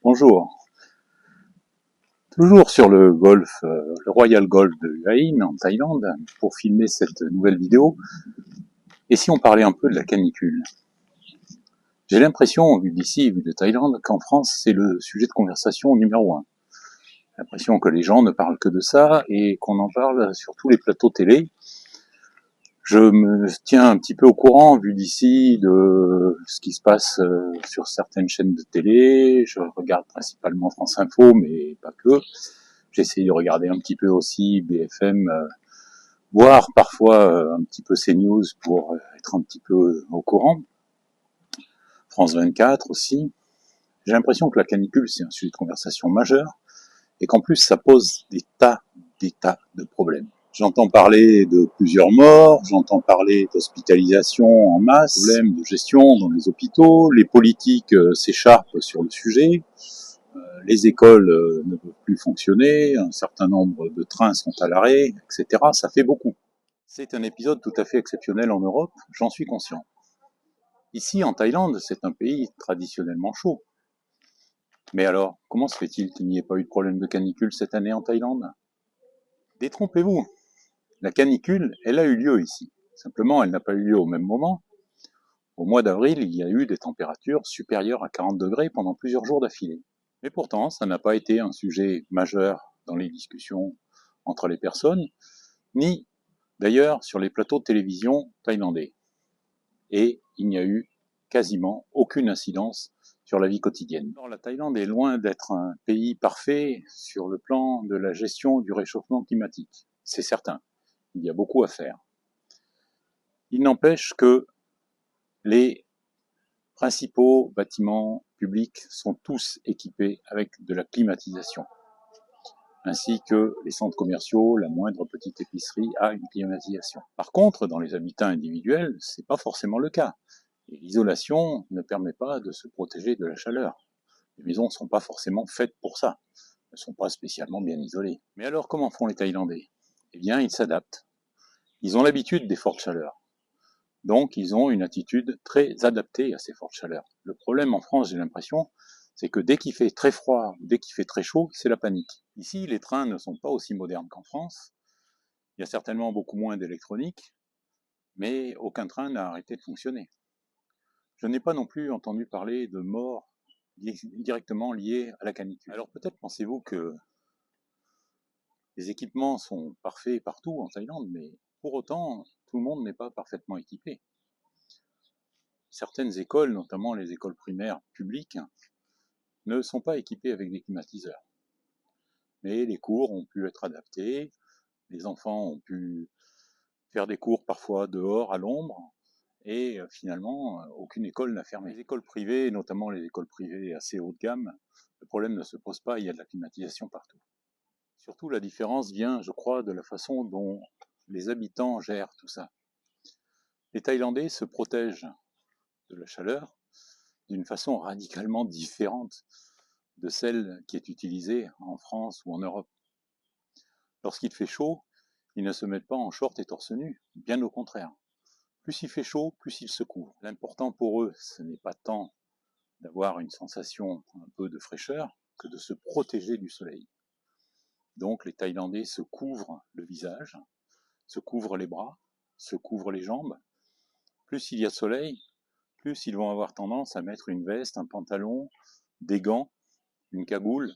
Bonjour. Toujours sur le golfe, le Royal Golf de Hua Hin en Thaïlande, pour filmer cette nouvelle vidéo. Et si on parlait un peu de la canicule? J'ai l'impression, vu d'ici, vu de Thaïlande, qu'en France, c'est le sujet de conversation numéro un. J'ai l'impression que les gens ne parlent que de ça et qu'on en parle sur tous les plateaux télé. Je me tiens un petit peu au courant, vu d'ici, de ce qui se passe sur certaines chaînes de télé. Je regarde principalement France Info, mais pas que. J'essaie de regarder un petit peu aussi BFM, voire parfois un petit peu CNews pour être un petit peu au courant. France 24 aussi. J'ai l'impression que la canicule, c'est un sujet de conversation majeur et qu'en plus, ça pose des tas de problèmes. J'entends parler de plusieurs morts, j'entends parler d'hospitalisation en masse, problèmes de gestion dans les hôpitaux, les politiques s'écharpent sur le sujet, les écoles ne peuvent plus fonctionner, un certain nombre de trains sont à l'arrêt, etc. Ça fait beaucoup. C'est un épisode tout à fait exceptionnel en Europe, j'en suis conscient. Ici, en Thaïlande, c'est un pays traditionnellement chaud. Mais alors, comment se fait-il qu'il n'y ait pas eu de problème de canicule cette année en Thaïlande? Détrompez-vous, la canicule, elle a eu lieu ici. Simplement, elle n'a pas eu lieu au même moment. Au mois d'avril, il y a eu des températures supérieures à 40 degrés pendant plusieurs jours d'affilée. Mais pourtant, ça n'a pas été un sujet majeur dans les discussions entre les personnes, ni d'ailleurs sur les plateaux de télévision thaïlandais. Et il n'y a eu quasiment aucune incidence sur la vie quotidienne. Alors, la Thaïlande est loin d'être un pays parfait sur le plan de la gestion du réchauffement climatique. C'est certain. Il y a beaucoup à faire. Il n'empêche que les principaux bâtiments publics sont tous équipés avec de la climatisation, ainsi que les centres commerciaux, la moindre petite épicerie a une climatisation. Par contre, dans les habitats individuels, c'est pas forcément le cas. Et l'isolation ne permet pas de se protéger de la chaleur. Les maisons ne sont pas forcément faites pour ça. Elles ne sont pas spécialement bien isolées. Mais alors, comment font les Thaïlandais? Eh bien, ils s'adaptent. Ils ont l'habitude des fortes chaleurs. Donc, ils ont une attitude très adaptée à ces fortes chaleurs. Le problème en France, j'ai l'impression, c'est que dès qu'il fait très froid, dès qu'il fait très chaud, c'est la panique. Ici, les trains ne sont pas aussi modernes qu'en France. Il y a certainement beaucoup moins d'électronique, mais aucun train n'a arrêté de fonctionner. Je n'ai pas non plus entendu parler de morts directement liées à la canicule. Alors peut-être pensez-vous que les équipements sont parfaits partout en Thaïlande, mais pour autant, tout le monde n'est pas parfaitement équipé. Certaines écoles, notamment les écoles primaires publiques, ne sont pas équipées avec des climatiseurs. Mais les cours ont pu être adaptés, les enfants ont pu faire des cours parfois dehors à l'ombre, et finalement, aucune école n'a fermé. Les écoles privées, notamment les écoles privées assez haut de gamme, le problème ne se pose pas, il y a de la climatisation partout. Surtout, la différence vient, je crois, de la façon dont les habitants gèrent tout ça. Les Thaïlandais se protègent de la chaleur d'une façon radicalement différente de celle qui est utilisée en France ou en Europe. Lorsqu'il fait chaud, ils ne se mettent pas en short et torse nu, bien au contraire. Plus il fait chaud, plus ils se couvrent. L'important pour eux, ce n'est pas tant d'avoir une sensation un peu de fraîcheur que de se protéger du soleil. Donc les Thaïlandais se couvrent le visage, se couvrent les bras, se couvrent les jambes. Plus il y a soleil, plus ils vont avoir tendance à mettre une veste, un pantalon, des gants, une cagoule,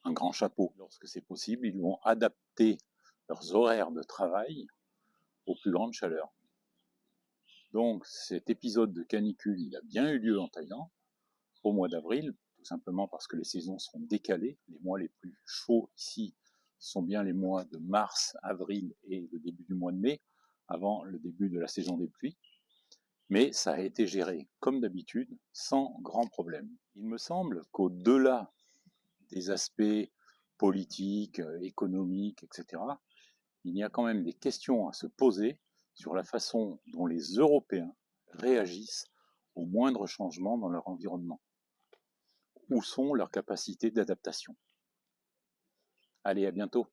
un grand chapeau. Lorsque c'est possible, ils vont adapter leurs horaires de travail aux plus grandes chaleurs. Donc cet épisode de canicule, il a bien eu lieu en Thaïlande au mois d'avril, tout simplement parce que les saisons sont décalées. Les mois les plus chauds ici sont bien les mois de mars, avril et le début du mois de mai, avant le début de la saison des pluies. Mais ça a été géré, comme d'habitude, sans grand problème. Il me semble qu'au-delà des aspects politiques, économiques, etc., il y a quand même des questions à se poser sur la façon dont les Européens réagissent aux moindres changements dans leur environnement. Où sont leurs capacités d'adaptation? Allez, à bientôt.